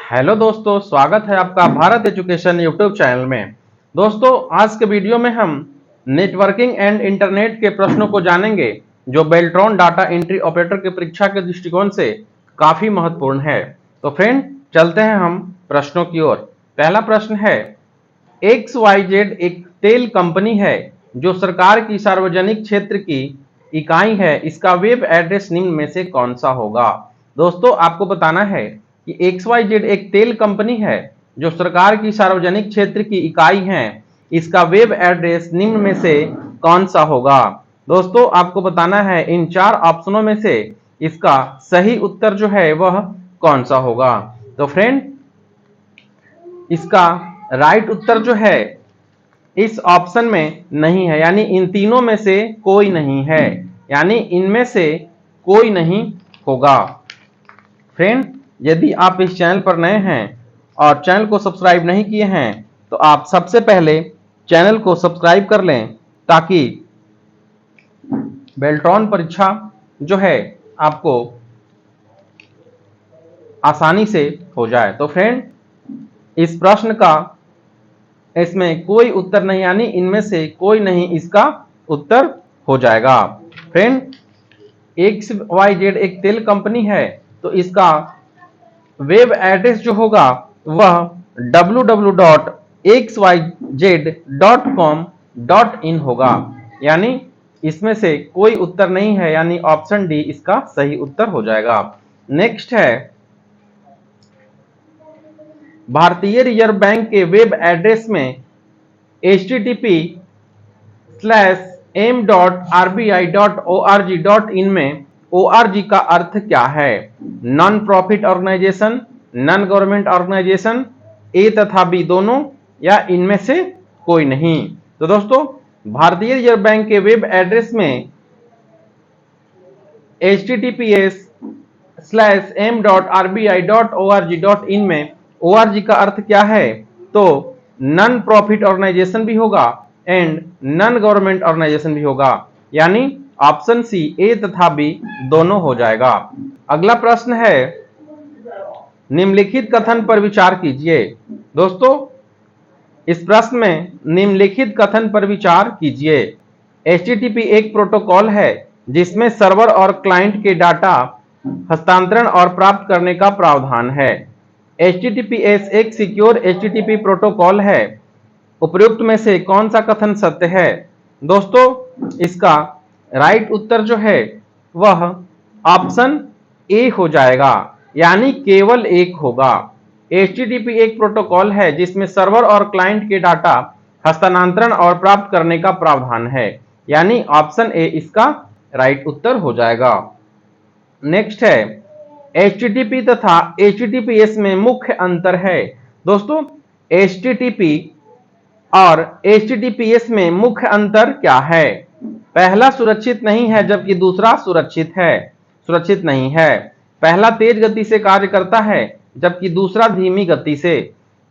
Hello दोस्तों, स्वागत है आपका भारत एजुकेशन यूट्यूब चैनल में। दोस्तों, आज के वीडियो में हम नेटवर्किंग एंड इंटरनेट के प्रश्नों को जानेंगे जो बेल्ट्रॉन डाटा एंट्री ऑपरेटर की परीक्षा के दृष्टिकोण से काफी महत्वपूर्ण है। तो फ्रेंड, चलते हैं हम प्रश्नों की ओर। पहला प्रश्न है, XYZ एक तेल कंपनी है जो सरकार की सार्वजनिक क्षेत्र की इकाई है। इसका वेब एड्रेस निम्न में से कौन सा होगा। दोस्तों, आपको बताना है कि XYZ एक तेल कंपनी है जो सरकार की सार्वजनिक क्षेत्र की इकाई है। इसका वेब एड्रेस निम्न में से कौन सा होगा। दोस्तों, आपको बताना है इन चार ऑप्शनों में से इसका सही उत्तर जो है वह कौन सा होगा। तो फ्रेंड, इसका राइट उत्तर जो है इस ऑप्शन में नहीं है, यानी इन तीनों में से कोई नहीं है, यानी इनमें से कोई नहीं होगा। फ्रेंड, यदि आप इस चैनल पर नए हैं और चैनल को सब्सक्राइब नहीं किए हैं तो आप सबसे पहले चैनल को सब्सक्राइब कर लें ताकि बेल्ट्रॉन परीक्षा जो है आपको आसानी से हो जाए। तो फ्रेंड, इस प्रश्न का इसमें कोई उत्तर नहीं, यानी इनमें से कोई नहीं इसका उत्तर हो जाएगा। फ्रेंड, XYZ एक तेल कंपनी है तो इसका वेब एड्रेस जो होगा वह www.xyz.com.in होगा, यानी इसमें से कोई उत्तर नहीं है, यानी ऑप्शन डी इसका सही उत्तर हो जाएगा। नेक्स्ट है, भारतीय रिजर्व बैंक के वेब एड्रेस में http:/m.rbi.org.in में ORG का अर्थ क्या है। Non profit organisation, non government organisation, A तथा बी दोनों, या इनमें से कोई नहीं। तो दोस्तों, भारतीय रिजर्व बैंक के वेब एड्रेस में https:/m.rbi.org.in में ORG का अर्थ क्या है, तो नॉन प्रॉफिट ऑर्गेनाइजेशन भी होगा एंड नॉन गवर्नमेंट ऑर्गेनाइजेशन भी होगा, यानी ऑप्शन सी ए तथा बी दोनों हो जाएगा। अगला प्रश्न है, निम्नलिखित कथन पर विचार कीजिए। दोस्तों, इस प्रश्न में निम्नलिखित कथन पर विचार कीजिए। HTTP एक प्रोटोकॉल है जिसमें सर्वर और क्लाइंट के डाटा हस्तांतरण और प्राप्त करने का प्रावधान है। HTTPS एक सिक्योर HTTP प्रोटोकॉल है। उपयुक्त में से कौन सा कथन सत्य है। दोस्तों, इसका राइट उत्तर जो है वह ऑप्शन ए हो जाएगा, यानी केवल एक होगा। HTTP एक प्रोटोकॉल है जिसमें सर्वर और क्लाइंट के डाटा हस्तांतरण और प्राप्त करने का प्रावधान है, यानी ऑप्शन ए इसका राइट उत्तर हो जाएगा। नेक्स्ट है, HTTP तथा HTTPS में मुख्य अंतर है। दोस्तों, HTTP और HTTPS में मुख्य अंतर क्या है। पहला सुरक्षित नहीं है जबकि दूसरा सुरक्षित नहीं है। पहला तेज गति से कार्य करता है जबकि दूसरा धीमी गति से।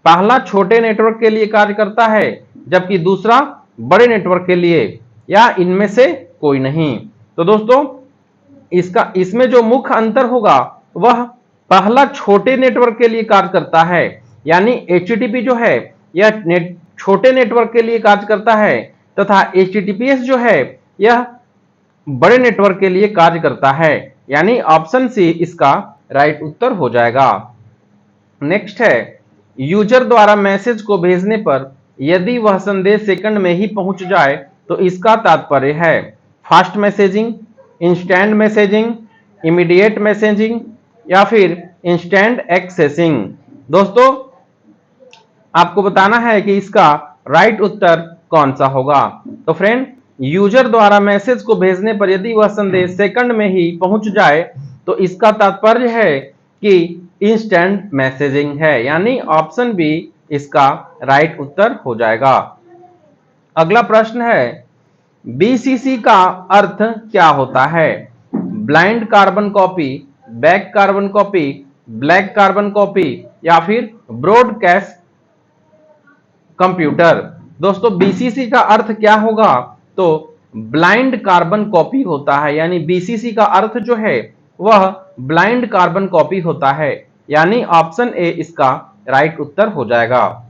पहला छोटे नेटवर्क के लिए कार्य करता है जबकि दूसरा बड़े नेटवर्क के लिए, या इनमें से कोई नहीं। तो दोस्तों, इसमें जो मुख्य अंतर होगा वह पहला छोटे नेटवर्क के लिए कार्य करता है, यानी HTTP जो है यह छोटे नेटवर्क के लिए कार्य करता है तथा HTTPS जो है यह बड़े नेटवर्क के लिए कार्य करता है, यानी ऑप्शन सी इसका राइट उत्तर हो जाएगा। नेक्स्ट है, यूजर द्वारा मैसेज को भेजने पर यदि वह संदेश सेकंड में ही पहुंच जाए तो इसका तात्पर्य है fast messaging, instant messaging, immediate messaging, या फिर इंस्टेंट एक्सेसिंग। दोस्तों, आपको बताना है कि इसका राइट उत्तर कौन सा होगा। तो फ्रेंड, यूजर द्वारा मैसेज को भेजने पर यदि वह संदेश सेकंड में ही पहुंच जाए तो इसका तात्पर्य है कि इंस्टेंट मैसेजिंग है, यानी ऑप्शन बी इसका राइट उत्तर हो जाएगा। अगला प्रश्न है, BCC का अर्थ क्या होता है। Blind carbon copy, back carbon copy, black carbon copy, या फिर ब्रॉडकास्ट कंप्यूटर। दोस्तों, BCC का अर्थ क्या होगा, तो ब्लाइंड कार्बन कॉपी होता है, यानी BCC का अर्थ जो है वह ब्लाइंड कार्बन कॉपी होता है। यानी ऑप्शन ए इसका राइट उत्तर हो जाएगा।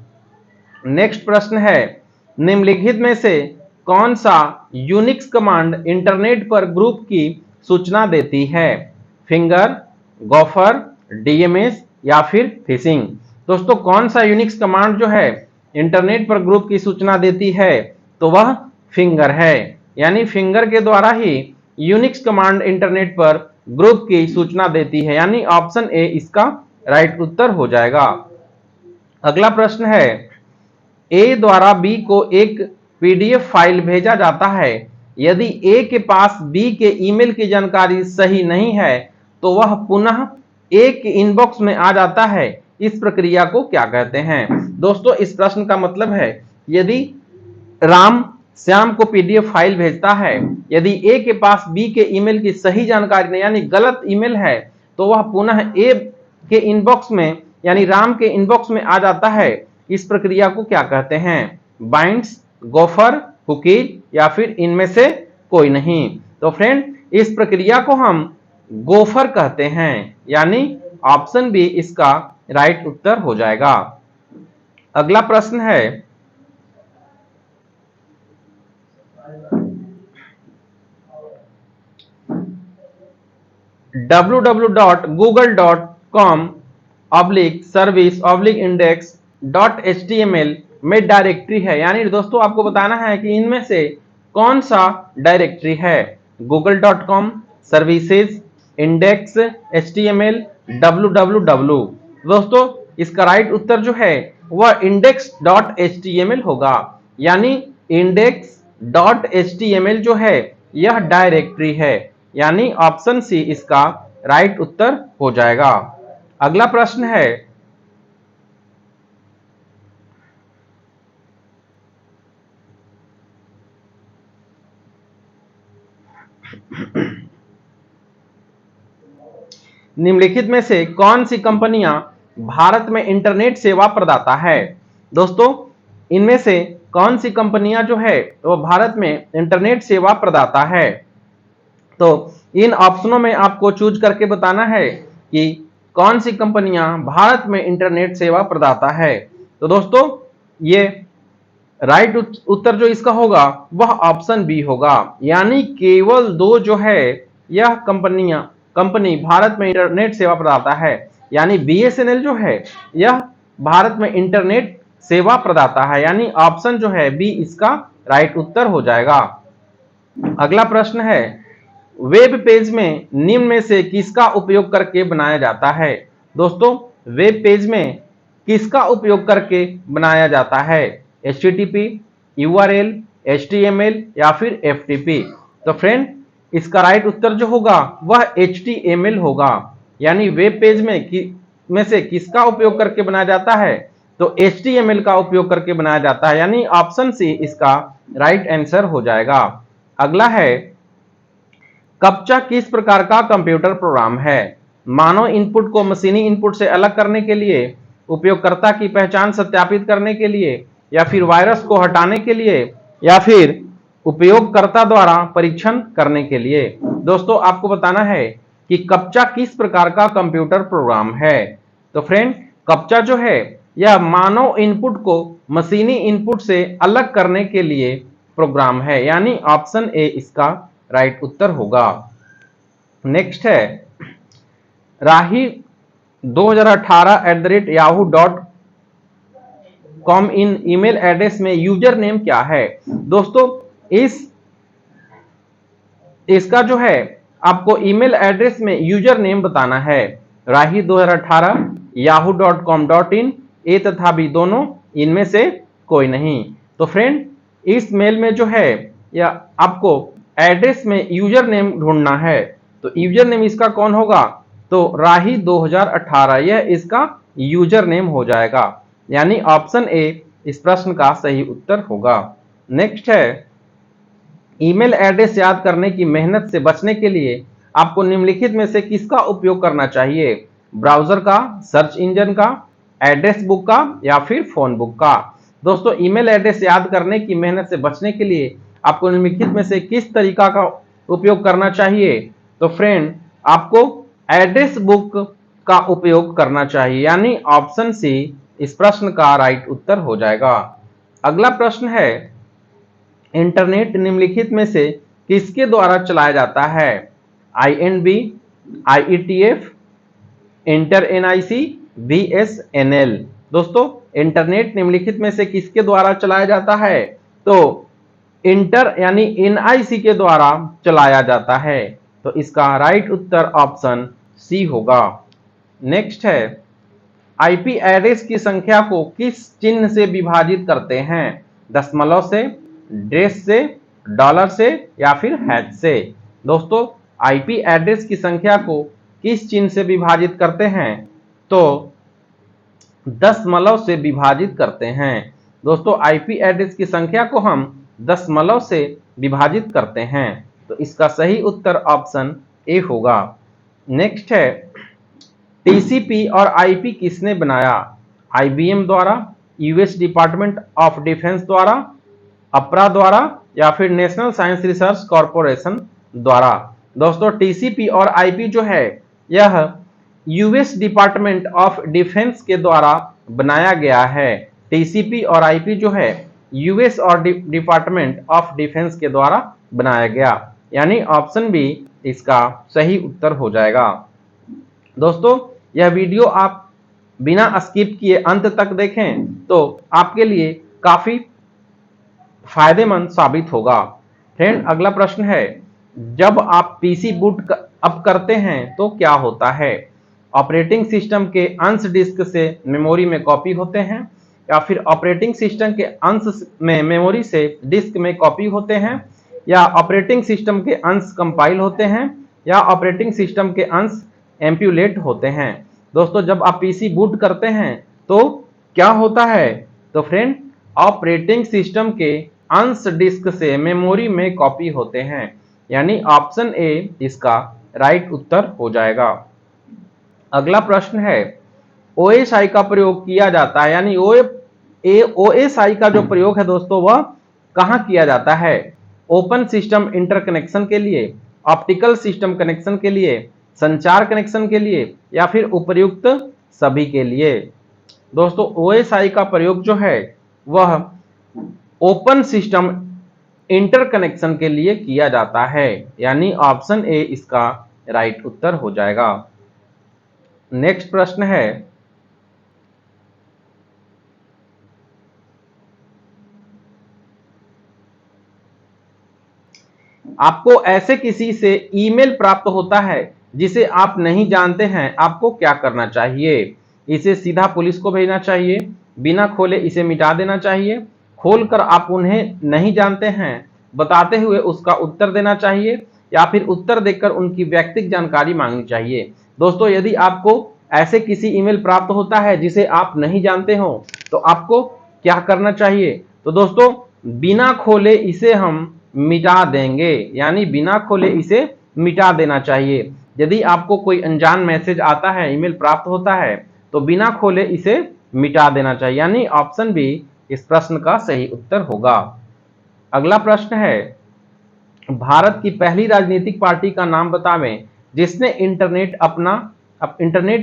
नेक्स्ट प्रश्न है, निम्नलिखित में से कौन सा यूनिक्स कमांड इंटरनेट पर ग्रुप की सूचना देती है? फिंगर, गोफर, डीएमएस या फिर फिशिंग। दोस्तों कौन सा यूनिक्स कमांड जो है इंटरनेट पर ग्रुप की सूचना देती है? तो वह फिंगर है, यानी फिंगर के द्वारा ही यूनिक्स कमांड इंटरनेट पर ग्रुप की सूचना देती है, यानी ऑप्शन ए इसका राइट उत्तर हो जाएगा। अगला प्रश्न है, ए द्वारा बी को एक पीडीएफ फाइल भेजा जाता है। यदि ए के पास बी के ईमेल की जानकारी सही नहीं है तो वह पुनः ए के इनबॉक्स में आ जाता है। इस प्रक्रिया को क्या कहते हैं? दोस्तों इस प्रश्न का मतलब है, यदि राम श्याम को पीडीएफ फाइल भेजता है, यदि ए के पास बी के ईमेल की सही जानकारी नहीं यानी गलत ईमेल है तो वह पुनः ए के इनबॉक्स में यानी राम के इनबॉक्स में आ जाता है। इस प्रक्रिया को क्या कहते हैं? बाइंड्स, गोफर, कुकीज या फिर इनमें से कोई नहीं। तो फ्रेंड इस प्रक्रिया को हम गोफर कहते हैं, यानी ऑप्शन बी इसका राइट उत्तर हो जाएगा। अगला प्रश्न है, www.google.com/service/index.html में डायरेक्टरी है, यानी दोस्तों आपको बताना है कि इनमें से कौन सा डायरेक्टरी है? google.com, services, index, html, www। दोस्तों इसका राइट उत्तर जो है वह index.html होगा, यानी index.html जो है यह डायरेक्टरी है, यानी ऑप्शन सी इसका राइट उत्तर हो जाएगा। अगला प्रश्न है, निम्नलिखित में से कौन सी कंपनियां भारत में इंटरनेट सेवा प्रदाता है? दोस्तों इनमें से कौन सी कंपनियां जो है वो भारत में इंटरनेट सेवा प्रदाता है? तो इन ऑप्शनों में आपको चूज करके बताना है कि कौन सी कंपनियां भारत में इंटरनेट सेवा प्रदाता है। तो दोस्तों ये राइट उत्तर जो इसका होगा वह ऑप्शन बी होगा, यानी केवल दो जो है यह कंपनी भारत में इंटरनेट सेवा प्रदाता है, यानी बीएसएनएल जो है यह भारत में इंटरनेट सेवा प्रदाता है, यानी ऑप्शन जो है बी इसका राइट उत्तर हो जाएगा। अगला प्रश्न है, वेब पेज में निम्न में से किसका उपयोग करके बनाया जाता है? दोस्तों वेब पेज में किसका उपयोग करके बनाया जाता है? HTTP, URL, HTML या फिर FTP। तो फ्रेंड इसका राइट उत्तर जो होगा वह HTML होगा, यानी वेब पेज में से किसका उपयोग करके बनाया जाता है? तो HTML का उपयोग करके बनाया जाता है, यानी ऑप्शन सी इसका राइट आंसर हो जाएगा। अगला है, कप्चा किस प्रकार का कंप्यूटर प्रोग्राम है? मानव इनपुट को मशीनी इनपुट से अलग करने के लिए, उपयोगकर्ता की पहचान सत्यापित करने के लिए या फिर वायरस को हटाने के लिए या फिर उपयोगकर्ता द्वारा परीक्षण करने के लिए। दोस्तों आपको बताना है कि कप्चा किस प्रकार का कंप्यूटर प्रोग्राम है। तो फ्रेंड कप्चा जो है यह मानव इनपुट को मशीनी इनपुट से अलग करने के लिए प्रोग्राम है, यानी ऑप्शन ए इसका राइट उत्तर होगा। नेक्स्ट है, राही 2018@yahoo.com इन ईमेल एड्रेस में यूजर नेम क्या है? दोस्तों इसका जो है आपको ईमेल एड्रेस में यूजर नेम बताना है। राही 2018 yahoo.com.in, ए तथा बी दोनों इनमें से कोई नहीं। तो फ्रेंड इस मेल में जो है या आपको एड्रेस में यूजर नेम ढूंढना है, तो यूजर नेम इसका कौन होगा? तो राही 2018 यह इसका यूजर नेम हो जाएगा, यानी ऑप्शन ए इस प्रश्न का सही उत्तर होगा। नेक्स्ट है, ईमेल एड्रेस याद करने की मेहनत से बचने के लिए आपको निम्नलिखित में से किसका उपयोग करना चाहिए? ब्राउजर का, सर्च इंजन का, एड्रेस बुक का या फिर फोन बुक का। दोस्तों ईमेल एड्रेस याद करने की मेहनत से बचने के लिए आपको निम्नलिखित में से किस तरीका का उपयोग करना चाहिए? तो फ्रेंड आपको एड्रेस बुक का उपयोग करना चाहिए, यानी ऑप्शन सी इस प्रश्न का राइट उत्तर हो जाएगा। अगला प्रश्न है, इंटरनेट निम्नलिखित में से किसके द्वारा चलाया जाता है? INB, IETF, inter NIC, BSNL। दोस्तों, इंटरनेट निम्नलिखित में से किसके द्वारा चलाया जाता है? तो इंटर यानी NIC के द्वारा चलाया जाता है। तो इसका राइट उत्तर ऑप्शन सी होगा। नेक्स्ट है, IP एड्रेस की संख्या को किस चिन्ह से विभाजित करते हैं? दशमलव से, डैश से, डॉलर से या फिर हैश से? दोस्तों, IP एड्रेस की संख्या को किस चिन्ह से विभाजित करते हैं? तो दशमलव से विभाजित करते हैं। दोस्तों, IP एड्रेस की संख्या को हम दशमलव से विभाजित करते हैं। तो इसका सही उत्तर ऑप्शन ए होगा। नेक्स्ट है, TCP और IP किसने बनाया? IBM द्वारा, US डिपार्टमेंट ऑफ डिफेंस द्वारा, अपरा द्वारा या फिर नेशनल साइंस रिसर्च कॉर्पोरेशन द्वारा? दोस्तों, TCP और IP जो है यह US डिपार्टमेंट ऑफ डिफेंस के द्वारा बनाया गया है। TCP और IP जो है US और डिपार्टमेंट ऑफ डिफेंस के द्वारा बनाया गया, यानी ऑप्शन बी इसका सही उत्तर हो जाएगा। दोस्तों, यह वीडियो आप बिना स्किप किए अंत तक देखें तो आपके लिए काफी फायदेमंद साबित होगा। फ्रेंड, अगला प्रश्न है, जब आप PC बूट अप करते हैं तो क्या होता है? ऑपरेटिंग सिस्टम के अंश डिस्क से मेमोरी में कॉपी होते हैं, या फिर ऑपरेटिंग सिस्टम के अंश में मेमोरी से डिस्क में कॉपी होते हैं, या ऑपरेटिंग सिस्टम के अंश कंपाइल होते हैं, या ऑपरेटिंग सिस्टम के अंश एम्पुलेट होते हैं? दोस्तों, जब आप PC बूट करते हैं तो क्या होता है? तो फ्रेंड, ऑपरेटिंग सिस्टम के अंश डिस्क से मेमोरी में कॉपी होते हैं, यानी ऑप्शन ए इसका राइट उत्तर हो जाएगा। अगला प्रश्न है, OSI का प्रयोग किया जाता है, यानी OSI का जो प्रयोग है दोस्तों वह कहाँ किया जाता है? ओपन सिस्टम इंटरकनेक्शन के लिए, ऑप्टिकल सिस्टम कनेक्शन के लिए, संचार कनेक्शन के लिए या फिर उपर्युक्त सभी के लिए? दोस्तों, OSI का प्रयोग जो है वह ओपन सिस्टम इंटरकनेक्शन के लिए किया जाता है, यानी ऑप्शन ए इसका राइट उत्तर हो जाएगा। नेक्स्ट प्रश्न है, आपको ऐसे किसी से ईमेल प्राप्त होता है जिसे आप नहीं जानते हैं, आपको क्या करना चाहिए? इसे सीधा पुलिस को भेजना चाहिए, बिना खोले इसे मिटा देना चाहिए, खोलकर आप उन्हें नहीं जानते हैं बताते हुए उसका उत्तर देना चाहिए, या फिर उत्तर देकर उनकी व्यक्तिगत जानकारी मांगनी चाहिए? दोस्तों, यदि आपको ऐसे किसी ईमेल प्राप्त होता है जिसे आप नहीं जानते हो तो आपको क्या करना चाहिए? तो दोस्तों, बिना खोले इसे हम मिटा देंगे, यानी बिना खोले इसे मिटा देना चाहिए। यदि आपको कोई अनजान मैसेज आता है, ईमेल प्राप्त होता है, तो बिना खोले इसे मिटा देना चाहिए, यानी ऑप्शन बी इस प्रश्न का सही उत्तर होगा। अगला प्रश्न है, भारत की पहली राजनीतिक पार्टी का नाम बतावें जिसने इंटरनेट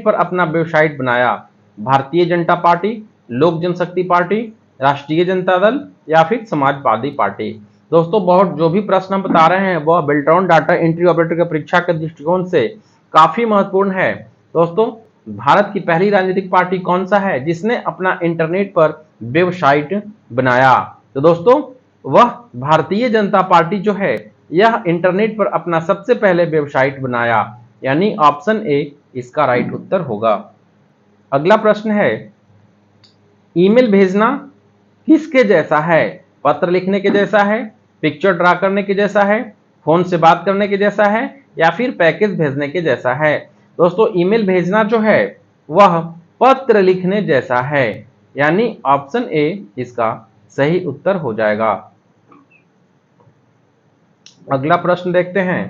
पर अपना वेबसाइट बनाया? भारतीय जनता पार्टी, लोक जनशक्ति पार्टी, राष्ट्रीय जनता दल या फिर समाजवादी पार्टी? दोस्तों, बहुत जो भी प्रश्न हम बता रहे हैं वह बेल्ट्रॉन डाटा एंट्री ऑपरेटर की परीक्षा के दृष्टिकोण से काफी महत्वपूर्ण है। दोस्तों, भारत की पहली राजनीतिक पार्टी कौन सा है जिसने अपना इंटरनेट पर वेबसाइट बनाया? तो दोस्तों, वह भारतीय जनता पार्टी जो है यह इंटरनेट पर अपना सबसे पहले वेबसाइट बनाया, यानी ऑप्शन ए इसका राइट उत्तर होगा। अगला प्रश्न है, ईमेल भेजना किसके जैसा है? पत्र लिखने के जैसा है, पिक्चर ड्रा करने के जैसा है, फोन से बात करने के जैसा है या फिर पैकेज भेजने के जैसा है? दोस्तों, ईमेल भेजना जो है वह पत्र लिखने जैसा है, यानी ऑप्शन ए इसका सही उत्तर हो जाएगा। अगला प्रश्न देखते हैं,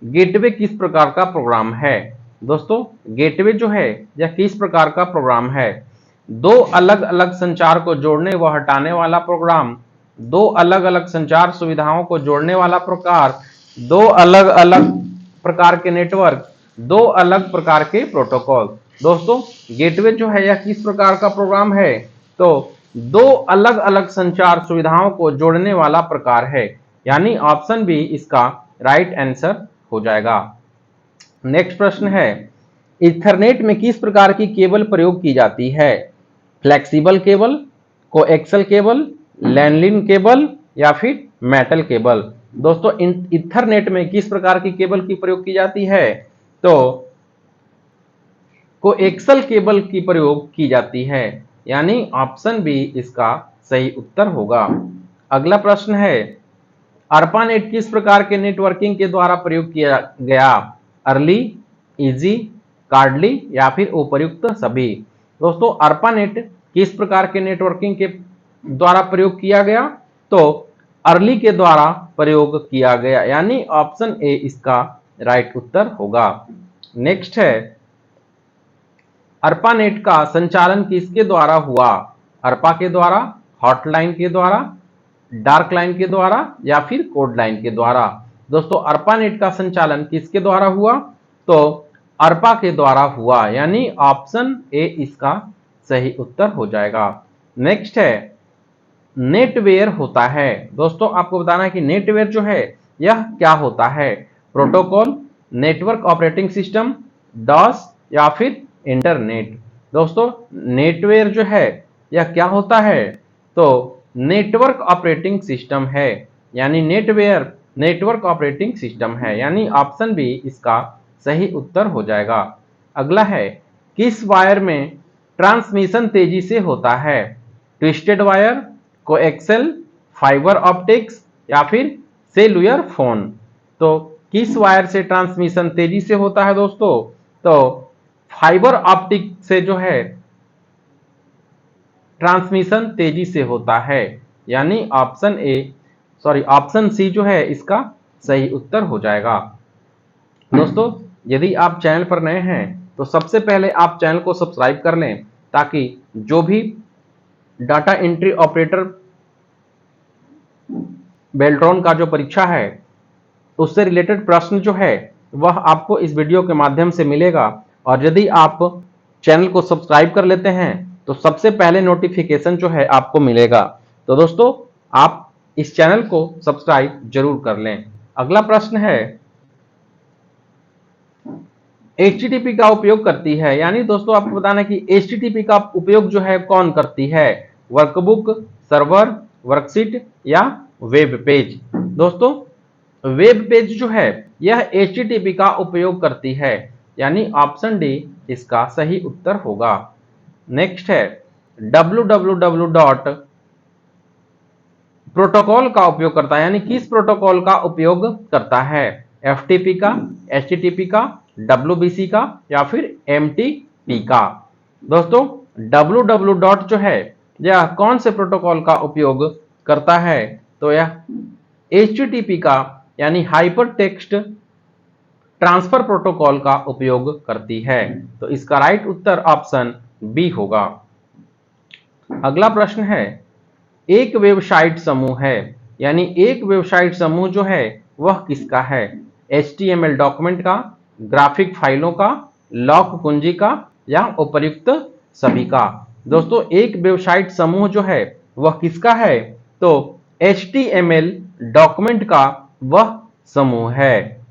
गेटवे किस प्रकार का प्रोग्राम है? दोस्तों, गेटवे जो है यह किस प्रकार का प्रोग्राम है? दो अलग अलग संचार को जोड़ने व हटाने वाला प्रोग्राम, दो अलग अलग संचार सुविधाओं को जोड़ने वाला प्रकार, दो अलग अलग प्रकार के नेटवर्क, दो अलग प्रकार के प्रोटोकॉल? दोस्तों गेटवे जो है यह किस प्रकार का प्रोग्राम है, तो दो अलग अलग संचार सुविधाओं को जोड़ने वाला प्रकार है, यानी ऑप्शन बी इसका राइट आंसर हो जाएगा। नेक्स्ट प्रश्न है, इथरनेट में किस प्रकार की केबल प्रयोग की जाती है, flexible cable, coaxial cable, landline cable या फिर मेटल केबल। दोस्तों इथरनेट में किस प्रकार की केबल की प्रयोग की जाती है, तो कोएक्सल केबल की प्रयोग की जाती है, यानी ऑप्शन बी इसका सही उत्तर होगा। अगला प्रश्न है, अर्पानेट किस प्रकार के नेटवर्किंग के द्वारा प्रयोग किया गया, अर्ली, इजी, कार्डली या फिर उपर्युक्त सभी। दोस्तों अर्पानेट किस प्रकार के नेटवर्किंग के द्वारा प्रयोग किया गया, तो अर्ली के द्वारा प्रयोग किया गया, यानी ऑप्शन ए इसका राइट उत्तर होगा। नेक्स्ट है, अर्पानेट का संचालन किसके द्वारा हुआ, अर्पा के द्वारा, हॉटलाइन के द्वारा, डार्क लाइन के द्वारा या फिर कोड लाइन के द्वारा। दोस्तों अर्पानेट का संचालन किसके द्वारा हुआ, तो अर्पा के द्वारा हुआ, यानी ऑप्शन ए इसका सही उत्तर हो जाएगा। नेक्स्ट है, नेटवेयर होता है। दोस्तों आपको बताना है कि नेटवेयर जो है यह क्या होता है, protocol, network operating system, DOS या फिर इंटरनेट। दोस्तों नेटवेयर जो है यह क्या होता है, तो नेटवर्क ऑपरेटिंग सिस्टम है, यानी नेटवेयर नेटवर्क ऑपरेटिंग सिस्टम है, यानी ऑप्शन बी इसका सही उत्तर हो जाएगा। अगला है, किस वायर में ट्रांसमिशन तेजी से होता है, twisted wire, coaxial, fibre optics या फिर सेलुलर फोन। तो किस वायर से ट्रांसमिशन तेजी से होता है दोस्तों, तो फाइबर ऑप्टिक से जो है ट्रांसमिशन तेजी से होता है, यानी ऑप्शन सी जो है इसका सही उत्तर हो जाएगा। दोस्तों यदि आप चैनल पर नए हैं तो सबसे पहले आप चैनल को सब्सक्राइब कर लें, ताकि जो भी डाटा एंट्री ऑपरेटर बेल्ट्रॉन का जो परीक्षा है उससे रिलेटेड प्रश्न जो है वह आपको इस वीडियो के माध्यम से मिलेगा, और यदि आप चैनल को सब्सक्राइब कर लेते हैं तो सबसे पहले नोटिफिकेशन जो है आपको मिलेगा। तो दोस्तों आप इस चैनल को सब्सक्राइब जरूर कर लें। अगला प्रश्न है, HTTP का उपयोग करती है, यानी दोस्तों आपको बताना है कि HTTP का उपयोग जो है कौन करती है, वर्कबुक, सर्वर, वर्कशीट या वेब पेज। दोस्तों वेब पेज जो है यह HTTP का उपयोग करती है, यानी ऑप्शन डी इसका सही उत्तर होगा। नेक्स्ट है, www प्रोटोकॉल का उपयोग करता है, यानी किस प्रोटोकॉल का उपयोग करता है, FTP का, HTTP का, WBC का या फिर MTP का। दोस्तों www जो है यह कौन से प्रोटोकॉल का उपयोग करता है, तो यह HTTP का यानी हाइपर टेक्स्ट ट्रांसफर प्रोटोकॉल का उपयोग करती है। तो इसका राइट उत्तर ऑप्शन बी होगा। अगला प्रश्न है, एक वेबसाइट समूह है, यानी एक वेबसाइट समूह जो है वह किसका है, HTML डॉक्यूमेंट का, ग्राफिक फाइलों का, लॉक कुंजी का या उपर्युक्त सभी का। दोस्तों एक वेबसाइट समूह जो है वह किसका है, तो HTML डॉक्यूमेंट का वह समूह है,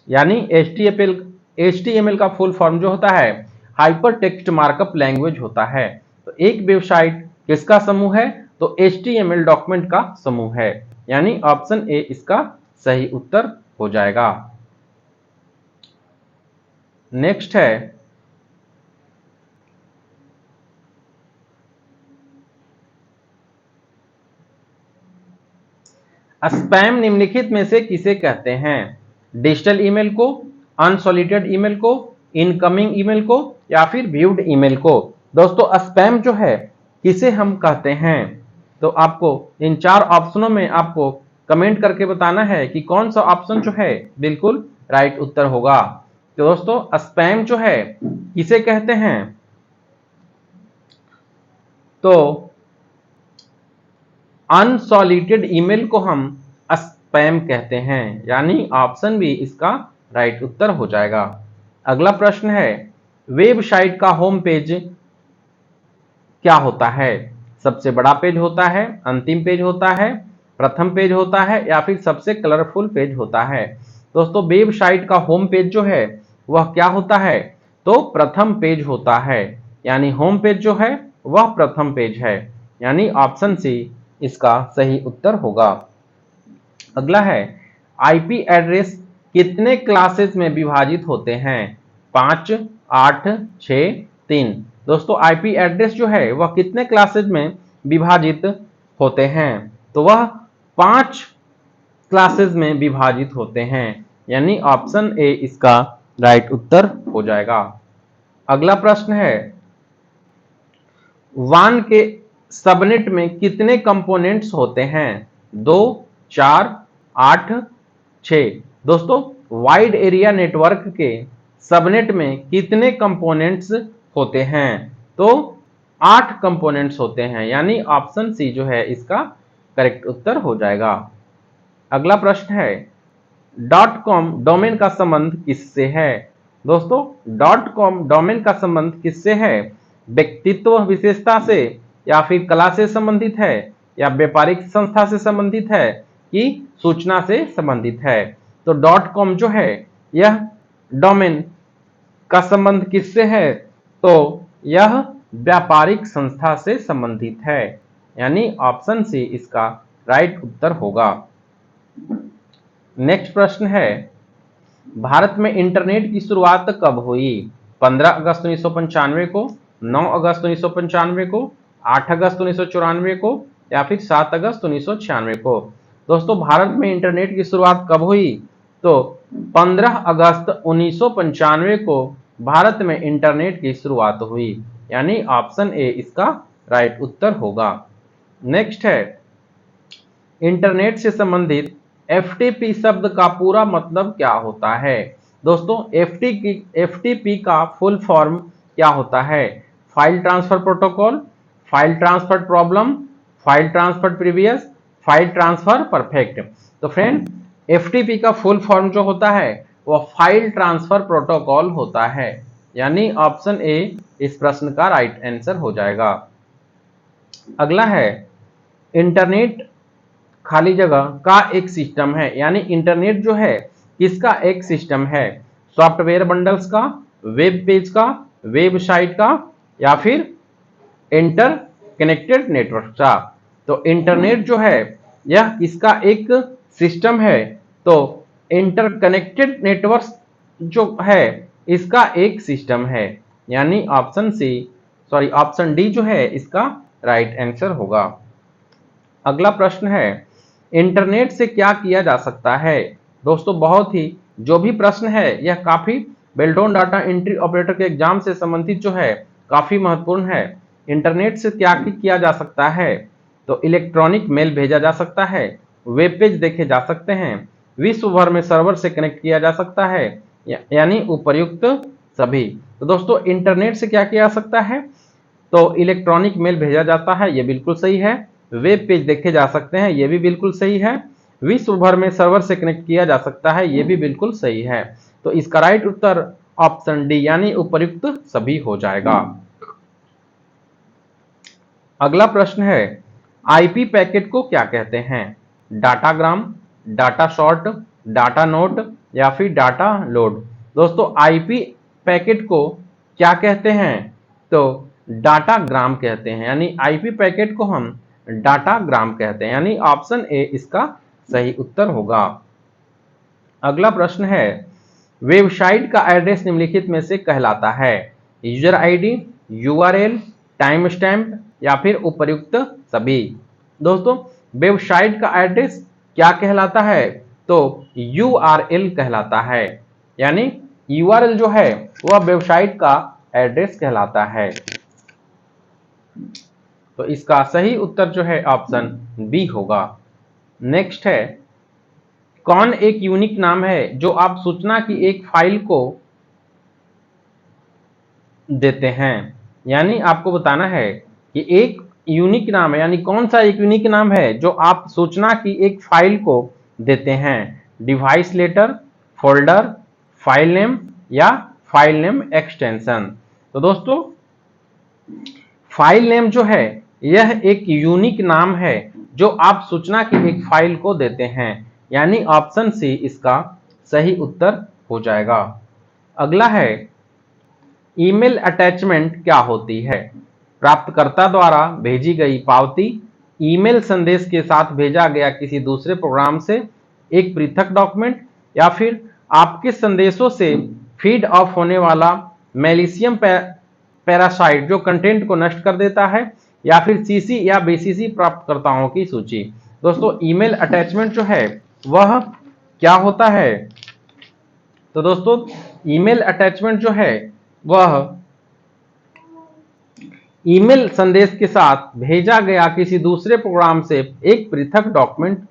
यानी HTML का फुल फॉर्म जो होता है हाइपर टेक्स्ट मार्कअप लैंग्वेज होता है। तो एक वेबसाइट किसका समूह है, तो HTML डॉक्यूमेंट का समूह है, यानी ऑप्शन ए इसका सही उत्तर हो जाएगा। नेक्स्ट है, स्पैम निम्नलिखित में से किसे कहते हैं, डिजिटल ईमेल को, अनसॉलिटेड ईमेल को, इनकमिंग ईमेल को या फिर व्यूड ईमेल को। दोस्तों स्पैम जो है किसे हम कहते हैं, तो आपको इन चार ऑप्शनों में आपको कमेंट करके बताना है कि कौन सा ऑप्शन जो है बिल्कुल राइट उत्तर होगा। तो दोस्तों स्पैम जो है किसे कहते हैं, तो अनसॉलिटेड ईमेल को हम स्पैम कहते हैं, यानी ऑप्शन बी इसका राइट उत्तर हो जाएगा। अगला प्रश्न है, वेबसाइट का होम पेज क्या होता है? सबसे बड़ा पेज होता है, अंतिम पेज होता है, प्रथम पेज होता है या फिर सबसे कलरफुल पेज होता है? दोस्तों वेबसाइट का होम पेज जो है वह क्या होता है? तो प्रथम पेज होता है, यानी होम पेज जो है वह प्रथम पेज है, यानी ऑप्शन सी इसका सही उत्तर होगा। अगला है, आईपी एड्रेस कितने क्लासेस में विभाजित होते हैं? 5, 8, 6, 3। दोस्तों आईपी एड्रेस जो है वह कितने क्लासेस में विभाजित होते हैं? तो वह 5 क्लासेस में विभाजित होते हैं, यानी ऑप्शन ए इसका राइट उत्तर हो जाएगा। अगला प्रश्न है, वान के सबनेट में कितने कंपोनेंट्स होते हैं? 2, 4, 8, 6। दोस्तों वाइड एरिया नेटवर्क के सबनेट में कितने कंपोनेंट्स होते हैं? तो 8 कंपोनेंट्स होते हैं, यानी ऑप्शन सी जो है इसका करेक्ट उत्तर हो जाएगा। अगला प्रश्न है, .com डोमेन का संबंध किससे है? दोस्तों .com डोमेन का संबंध किससे है? व्यक्तित्व विशेषता से, या फिर कला से संबंधित है, या व्यापारिक संस्था से संबंधित है, कि सूचना से संबंधित है? तो .com जो है यह डोमेन का संबंध किससे है? तो यह व्यापारिक संस्था से संबंधित है, यानी ऑप्शन सी इसका राइट उत्तर होगा। नेक्स्ट प्रश्न है, भारत में इंटरनेट की शुरुआत कब हुई? 15 अगस्त 1995 को, 9 अगस्त 1995 को, 8 अगस्त 1994 को, या फिर 7 अगस्त 1996 को? दोस्तों भारत में इंटरनेट की शुरुआत कब हुई? तो 15 अगस्त 1995 को भारत में इंटरनेट की शुरुआत हुई, यानी ऑप्शन ए इसका राइट उत्तर होगा। नेक्स्ट है, इंटरनेट से संबंधित एफटीपी शब्द का पूरा मतलब क्या होता है? दोस्तों एफटीपी का फुल फॉर्म क्या होता है? File transfer protocol, file transfer problem, file transfer previous, file transfer perfect. तो फ्रेंड एफटीपी का फुल फॉर्म जो होता है वह फाइल ट्रांसफर प्रोटोकॉल होता है, यानी ऑप्शन ए इस प्रश्न का राइट आंसर हो जाएगा। अगला है, इंटरनेट खाली जगह का एक सिस्टम है, यानी इंटरनेट जो है किसका एक सिस्टम है? सॉफ्टवेयर बंडल्स का, वेब पेज का, वेबसाइट का, या फिर इंटर कनेक्टेड नेटवर्क का? तो इंटरनेट जो है यह किसका एक सिस्टम है? तो इंटरकनेक्टेड नेटवर्क जो है इसका एक सिस्टम है, यानी ऑप्शन डी जो है इसका राइट आंसर होगा। अगला प्रश्न है, इंटरनेट से क्या किया जा सकता है? दोस्तों बहुत ही जो भी प्रश्न है यह काफी बेल्टोन डाटा एंट्री ऑपरेटर के एग्जाम से संबंधित जो है काफी महत्वपूर्ण है। इंटरनेट से क्या किया जा सकता है? तो इलेक्ट्रॉनिक मेल भेजा जा सकता है, वेब पेज देखे जा सकते हैं, विश्व भर में सर्वर से कनेक्ट किया जा सकता है, यानी उपर्युक्त सभी। तो दोस्तों इंटरनेट से क्या किया जा सकता है? तो इलेक्ट्रॉनिक मेल भेजा जाता है, ये बिल्कुल सही है। वेब पेज देखे जा सकते हैं, ये भी बिल्कुल सही है। विश्व भर में सर्वर से कनेक्ट किया जा सकता है, ये भी बिल्कुल सही है। तो इसका राइट उत्तर ऑप्शन डी यानी उपर्युक्त सभी हो जाएगा। अगला प्रश्न है, आईपी पैकेट को क्या कहते हैं? Datagram, data short, data note, या फिर डाटा लोड? दोस्तों आईपी पैकेट को क्या कहते हैं? तो डाटाग्राम कहते हैं, यानी आईपी पैकेट को हम डाटाग्राम कहते हैं, यानी ऑप्शन ए इसका सही उत्तर होगा। अगला प्रश्न है, वेबसाइट का एड्रेस निम्नलिखित में से कहलाता है? User ID, URL, time stamp, या फिर उपर्युक्त सभी? दोस्तों वेबसाइट का एड्रेस क्या कहलाता है? तो यूआरएल कहलाता है, यानी यूआरएल जो है वह वेबसाइट का एड्रेस कहलाता है। तो इसका सही उत्तर जो है ऑप्शन बी होगा। नेक्स्ट है, कौन एक यूनिक नाम है जो आप सूचना की एक फाइल को देते हैं? यानी आपको बताना है कि एक यूनिक नाम है, यानी कौन सा एक यूनिक नाम है जो आप सूचना की एक फाइल को देते हैं? Device letter, folder, file name, या फाइल नेम एक्सटेंशन। तो दोस्तों फाइल नेम जो है यह एक यूनिक नाम है जो आप सूचना की एक फाइल को देते हैं, यानी ऑप्शन सी इसका सही उत्तर हो जाएगा। अगला है ईमेल अटैचमेंट क्या होती है? प्राप्तकर्ता द्वारा भेजी गई पावती, ईमेल संदेश के साथ भेजा गया किसी दूसरे प्रोग्राम से एक पृथक डॉक्यूमेंट, या फिर आपके संदेशों से फीड ऑफ होने वाला मैलिशियम पैरासाइट जो कंटेंट को नष्ट कर देता है, या फिर सीसी या बीसीसी प्राप्तकर्ताओं की सूची। दोस्तों ईमेल अटैचमेंट जो है वह क्या होता है? तो दोस्तों ईमेल अटैचमेंट जो है वह ईमेल संदेश के साथ भेजा गया किसी दूसरे प्रोग्राम से एक पृथक डॉक्यूमेंट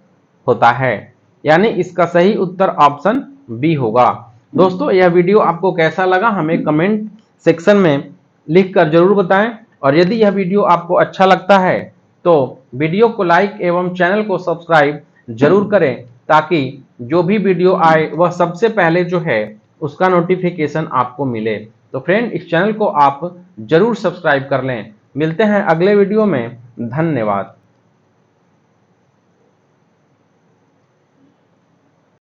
होता है, यानी इसका सही उत्तर ऑप्शन बी होगा। दोस्तों यह वीडियो आपको कैसा लगा हमें कमेंट सेक्शन में लिखकर जरूर बताएं, और यदि यह वीडियो आपको अच्छा लगता है तो वीडियो को लाइक एवं चैनल को सब्सक्राइब जरूर करें, ताकि जो भी वीडियो आए वह सबसे पहले जो है उसका नोटिफिकेशन आपको मिले। तो फ्रेंड इस चैनल को आप जरूर सब्सक्राइब कर लें। मिलते हैं अगले वीडियो में। धन्यवाद।